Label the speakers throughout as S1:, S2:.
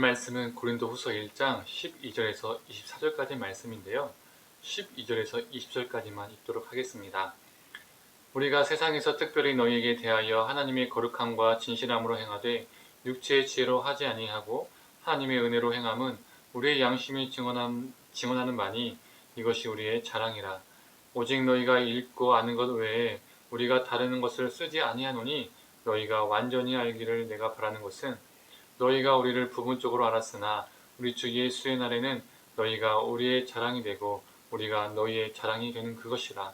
S1: 말씀은 고린도후서 1장 12절에서 24절까지 말씀인데요. 12절에서 20절까지만 읽도록 하겠습니다. 우리가 세상에서 특별히 너희에게 대하여 하나님의 거룩함과 진실함으로 행하되 육체의 지혜로 하지 아니하고 하나님의 은혜로 행함은 우리의 양심이 증언하는 바니 이것이 우리의 자랑이라. 오직 너희가 읽고 아는 것 외에 우리가 다른 것을 쓰지 아니하노니 너희가 완전히 알기를 내가 바라는 것은 너희가 우리를 부분적으로 알았으나 우리 주 예수의 날에는 너희가 우리의 자랑이 되고 우리가 너희의 자랑이 되는 그것이라.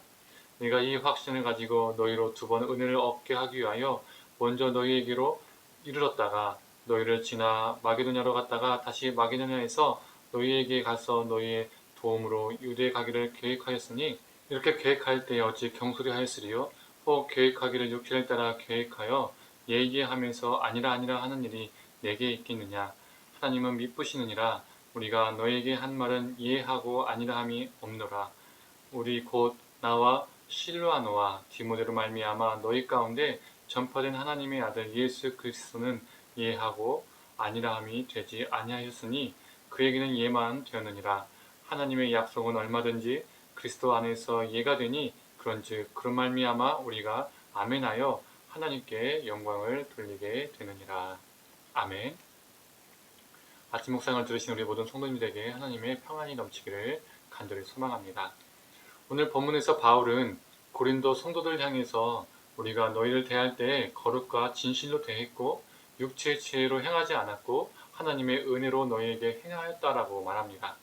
S1: 내가 이 확신을 가지고 너희로 두 번 은혜를 얻게 하기 위하여 먼저 너희에게로 이르렀다가 너희를 지나 마게도냐로 갔다가 다시 마게도냐에서 너희에게 가서 너희의 도움으로 유대에 가기를 계획하였으니 이렇게 계획할 때에 어찌 경솔히 하였으리요? 혹 계획하기를 육체를 따라 계획하여 예기하면서 아니라 하는 일이 내게 있겠느냐. 하나님은 미쁘시느니라. 우리가 너에게 한 말은 이해하고 아니라 함이 없노라. 우리 곧 나와 실루아노와 디모데로 말미암아 너희 가운데 전파된 하나님의 아들 예수 그리스도는 이해하고 아니라 함이 되지 아니하였으니 그에게는 예만 되었느니라. 하나님의 약속은 얼마든지 그리스도 안에서 예가 되니 그런즉 그런 말미암아 우리가 아멘하여 하나님께 영광을 돌리게 되느니라. 아멘. 아침 묵상을 들으신 우리 모든 성도님들에게 하나님의 평안이 넘치기를 간절히 소망합니다. 오늘 본문에서 바울은 고린도 성도들 향해서 우리가 너희를 대할 때 거룩과 진실로 대했고 육체의 지혜로 행하지 않았고 하나님의 은혜로 너희에게 행하였다라고 말합니다.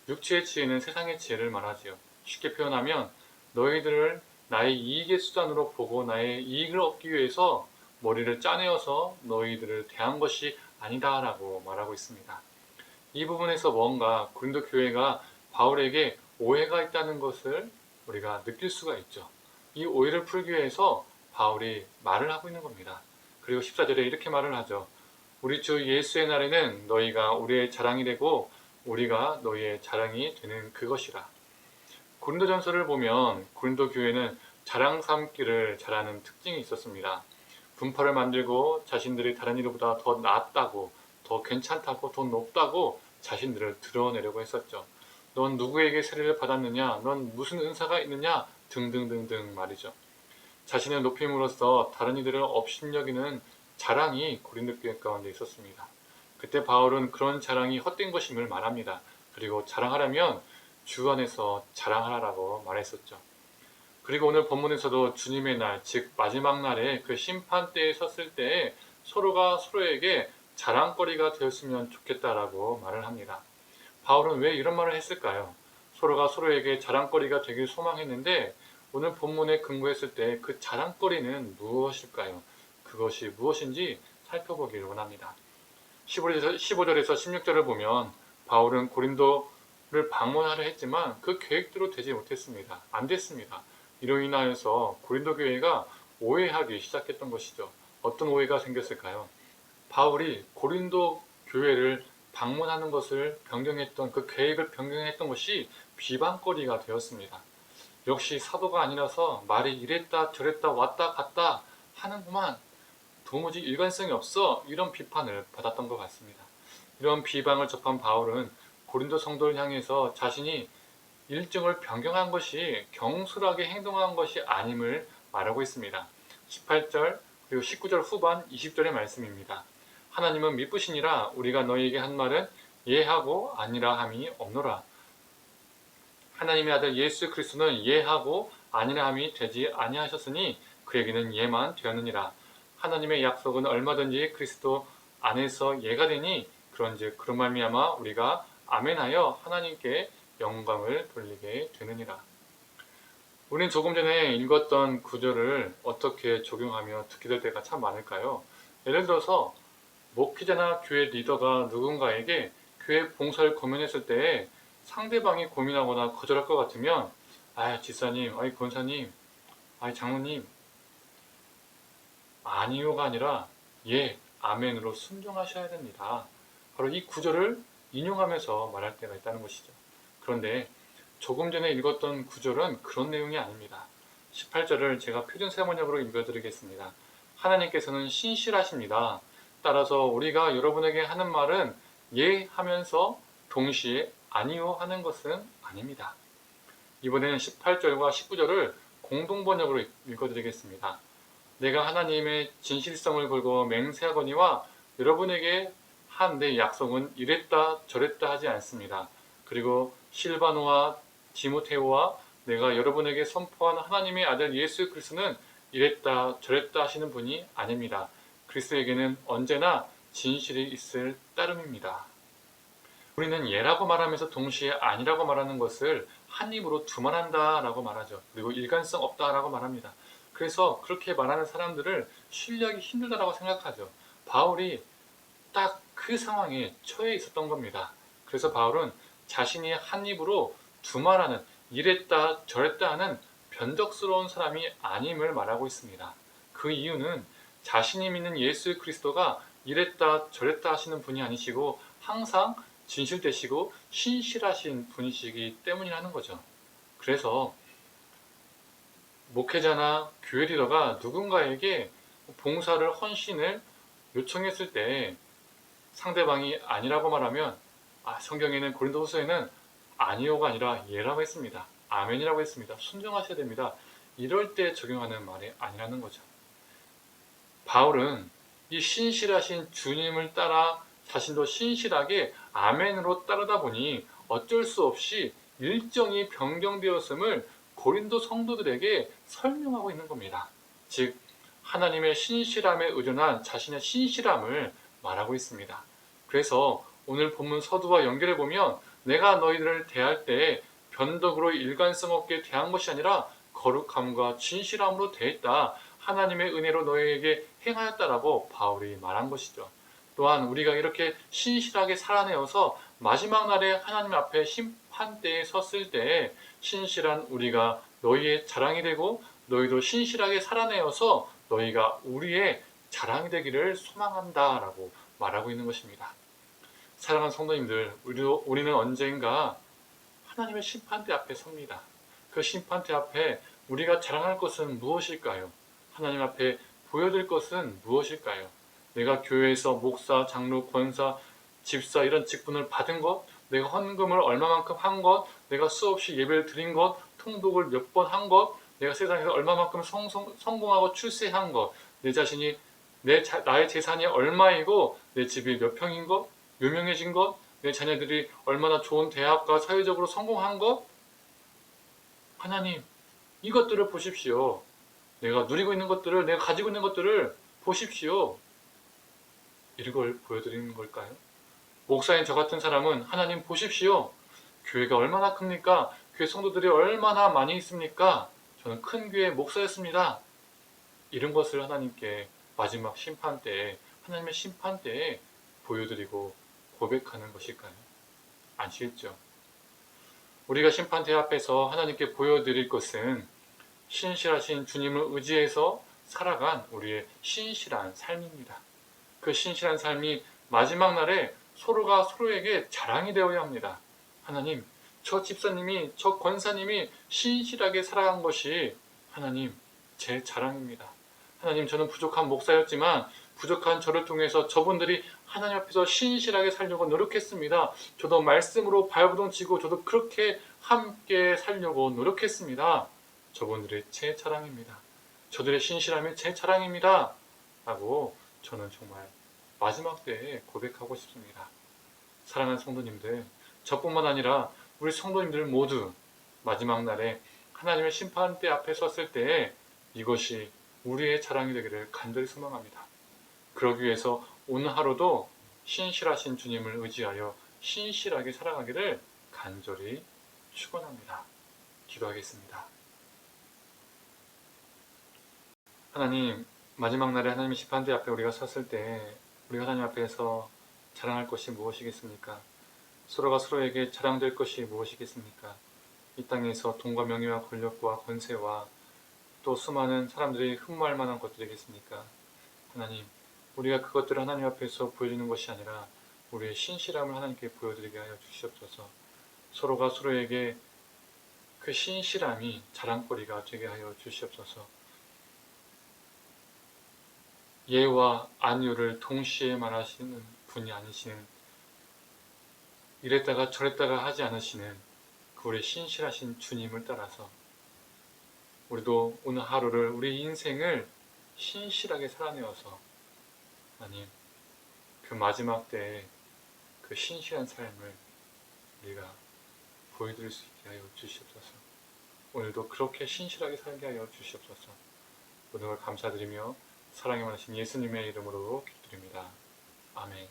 S1: 육체의 지혜는 세상의 지혜를 말하지요. 쉽게 표현하면 너희들을 나의 이익의 수단으로 보고 나의 이익을 얻기 위해서 머리를 짜내어서 너희들을 대한 것이 아니다라고 말하고 있습니다. 이 부분에서 뭔가 고린도 교회가 바울에게 오해가 있다는 것을 우리가 느낄 수가 있죠. 이 오해를 풀기 위해서 바울이 말을 하고 있는 겁니다. 그리고 14절에 이렇게 말을 하죠. 우리 주 예수의 날에는 너희가 우리의 자랑이 되고 우리가 너희의 자랑이 되는 그것이라. 고린도전서를 보면 고린도 교회는 자랑 삼기를 잘하는 특징이 있었습니다. 분파를 만들고 자신들이 다른 이들보다 더 낫다고, 더 괜찮다고, 더 높다고 자신들을 드러내려고 했었죠. 넌 누구에게 세례를 받았느냐? 넌 무슨 은사가 있느냐? 등등등등 말이죠. 자신의 높임으로써 다른 이들을 업신여기는 자랑이 고린도 교회 가운데 있었습니다. 그때 바울은 그런 자랑이 헛된 것임을 말합니다. 그리고 자랑하려면 주 안에서 자랑하라고 말했었죠. 그리고 오늘 본문에서도 주님의 날, 즉 마지막 날에 그 심판대에 섰을 때 서로가 서로에게 자랑거리가 되었으면 좋겠다라고 말을 합니다. 바울은 왜 이런 말을 했을까요? 서로가 서로에게 자랑거리가 되길 소망했는데 오늘 본문에 근거했을 때 그 자랑거리는 무엇일까요? 그것이 무엇인지 살펴보기를 원합니다. 15절에서 16절을 보면 바울은 고린도를 방문하려 했지만 그 계획대로 되지 못했습니다. 안 됐습니다. 이로 인하여서 고린도 교회가 오해하기 시작했던 것이죠. 어떤 오해가 생겼을까요? 바울이 고린도 교회를 방문하는 것을 변경했던 그 계획을 변경했던 것이 비방거리가 되었습니다. 역시 사도가 아니라서 말이 이랬다 저랬다 왔다 갔다 하는구만. 도무지 일관성이 없어. 이런 비판을 받았던 것 같습니다. 이런 비방을 접한 바울은 고린도 성도를 향해서 자신이 일정을 변경한 것이 경솔하게 행동한 것이 아님을 말하고 있습니다. 18절 그리고 19절 후반 20절의 말씀입니다. 하나님은 미쁘시니라. 우리가 너희에게 한 말은 예하고 아니라 함이 없노라. 하나님의 아들 예수 그리스도는 예하고 아니라 함이 되지 아니하셨으니 그에게는 예만 되었느니라. 하나님의 약속은 얼마든지 그리스도 안에서 예가 되니 그런즉 그런 말미암아 우리가 아멘하여 하나님께 영광을 돌리게 되느니라. 우리는 조금 전에 읽었던 구절을 어떻게 적용하며 듣게 될 때가 참 많을까요? 예를 들어서 목회자나 교회 리더가 누군가에게 교회 봉사를 고민했을 때 상대방이 고민하거나 거절할 것 같으면 지사님, 권사님, 장로님 아니요가 아니라 예, 아멘으로 순종하셔야 됩니다. 바로 이 구절을 인용하면서 말할 때가 있다는 것이죠. 그런데 조금 전에 읽었던 구절은 그런 내용이 아닙니다. 18절을 제가 표준세번역으로 읽어드리겠습니다. 하나님께서는 신실하십니다. 따라서 우리가 여러분에게 하는 말은 예 하면서 동시에 아니요 하는 것은 아닙니다. 이번에는 18절과 19절을 공동번역으로 읽어드리겠습니다. 내가 하나님의 진실성을 걸고 맹세하거니와 여러분에게 한 내 약속은 이랬다 저랬다 하지 않습니다. 그리고 실바노와 디모테오와 내가 여러분에게 선포한 하나님의 아들 예수 그리스도는 이랬다 저랬다 하시는 분이 아닙니다. 그리스도에게는 언제나 진실이 있을 따름입니다. 우리는 예라고 말하면서 동시에 아니라고 말하는 것을 한 입으로 두말한다 라고 말하죠. 그리고 일관성 없다 라고 말합니다. 그래서 그렇게 말하는 사람들을 신뢰하기 힘들다라고 생각하죠. 바울이 딱 그 상황에 처해 있었던 겁니다. 그래서 바울은 자신이 한 입으로 두말하는 이랬다 저랬다 하는 변덕스러운 사람이 아님을 말하고 있습니다. 그 이유는 자신이 믿는 예수 그리스도가 이랬다 저랬다 하시는 분이 아니시고 항상 진실되시고 신실하신 분이시기 때문이라는 거죠. 그래서 목회자나 교회 리더가 누군가에게 봉사를 헌신을 요청했을 때 상대방이 아니라고 말하면 성경에는 고린도후서에는 아니요가 아니라 예라고 했습니다. 아멘이라고 했습니다. 순종하셔야 됩니다. 이럴 때 적용하는 말이 아니라는 거죠. 바울은 이 신실하신 주님을 따라 자신도 신실하게 아멘으로 따르다 보니 어쩔 수 없이 일정이 변경되었음을 고린도 성도들에게 설명하고 있는 겁니다. 즉 하나님의 신실함에 의존한 자신의 신실함을 말하고 있습니다. 그래서 오늘 본문 서두와 연결해 보면 내가 너희들을 대할 때 변덕으로 일관성 없게 대한 것이 아니라 거룩함과 진실함으로 대했다. 하나님의 은혜로 너희에게 행하였다라고 바울이 말한 것이죠. 또한 우리가 이렇게 신실하게 살아내어서 마지막 날에 하나님 앞에 심판대에 섰을 때 신실한 우리가 너희의 자랑이 되고 너희도 신실하게 살아내어서 너희가 우리의 자랑이 되기를 소망한다라고 말하고 있는 것입니다. 사랑하는 성도님들, 우리는 언젠가 하나님의 심판대 앞에 섭니다. 그 심판대 앞에 우리가 자랑할 것은 무엇일까요? 하나님 앞에 보여드릴 것은 무엇일까요? 내가 교회에서 목사, 장로, 권사, 집사 이런 직분을 받은 것, 내가 헌금을 얼마만큼 한 것, 내가 수없이 예배를 드린 것, 통독을 몇 번 한 것, 내가 세상에서 얼마만큼 성공하고 출세한 것, 내 자신이 나의 재산이 얼마이고 내 집이 몇 평인 것, 유명해진 것, 내 자녀들이 얼마나 좋은 대학과 사회적으로 성공한 것, 하나님 이것들을 보십시오. 내가 누리고 있는 것들을, 내가 가지고 있는 것들을 보십시오. 이걸 보여드리는 걸까요? 목사인 저 같은 사람은 하나님 보십시오. 교회가 얼마나 큽니까? 교회 성도들이 얼마나 많이 있습니까? 저는 큰 교회 목사였습니다. 이런 것을 하나님께 마지막 심판 때에, 하나님의 심판 때에 보여드리고 고백하는 것일까요? 아시겠죠? 우리가 심판대 앞에서 하나님께 보여드릴 것은 신실하신 주님을 의지해서 살아간 우리의 신실한 삶입니다. 그 신실한 삶이 마지막 날에 서로가 서로에게 자랑이 되어야 합니다. 하나님, 저 집사님이, 저 권사님이 신실하게 살아간 것이 하나님, 제 자랑입니다. 하나님, 저는 부족한 목사였지만 부족한 저를 통해서 저분들이 하나님 앞에서 신실하게 살려고 노력했습니다. 저도 말씀으로 발부둥치고 저도 그렇게 함께 살려고 노력했습니다. 저분들의 제 자랑입니다. 저들의 신실함이 제 자랑입니다. 라고 저는 정말 마지막 때에 고백하고 싶습니다. 사랑하는 성도님들, 저뿐만 아니라 우리 성도님들 모두 마지막 날에 하나님의 심판대 앞에 섰을 때에 이것이 우리의 자랑이 되기를 간절히 소망합니다. 그러기 위해서 오늘 하루도 신실하신 주님을 의지하여 신실하게 살아가기를 간절히 축원합니다. 기도하겠습니다. 하나님, 마지막 날에 하나님의 심판대 앞에 우리가 섰을 때 우리 하나님 앞에서 자랑할 것이 무엇이겠습니까? 서로가 서로에게 자랑될 것이 무엇이겠습니까? 이 땅에서 돈과 명예와 권력과 권세와 또 수많은 사람들이 흠모할 만한 것들이겠습니까? 하나님, 우리가 그것들을 하나님 앞에서 보여주는 것이 아니라 우리의 신실함을 하나님께 보여드리게 하여 주시옵소서. 서로가 서로에게 그 신실함이 자랑거리가 되게 하여 주시옵소서. 예와 아니요를 동시에 말하시는 분이 아니시는 이랬다가 저랬다가 하지 않으시는 그 우리 신실하신 주님을 따라서 우리도 오늘 하루를, 우리 인생을 신실하게 살아내어서 하나님, 그 마지막 때에 그 신실한 삶을 우리가 보여드릴 수 있게 하여 주시옵소서. 오늘도 그렇게 신실하게 살게 하여 주시옵소서. 모든 걸 감사드리며 사랑이 많으신 예수님의 이름으로 기도드립니다. 아멘.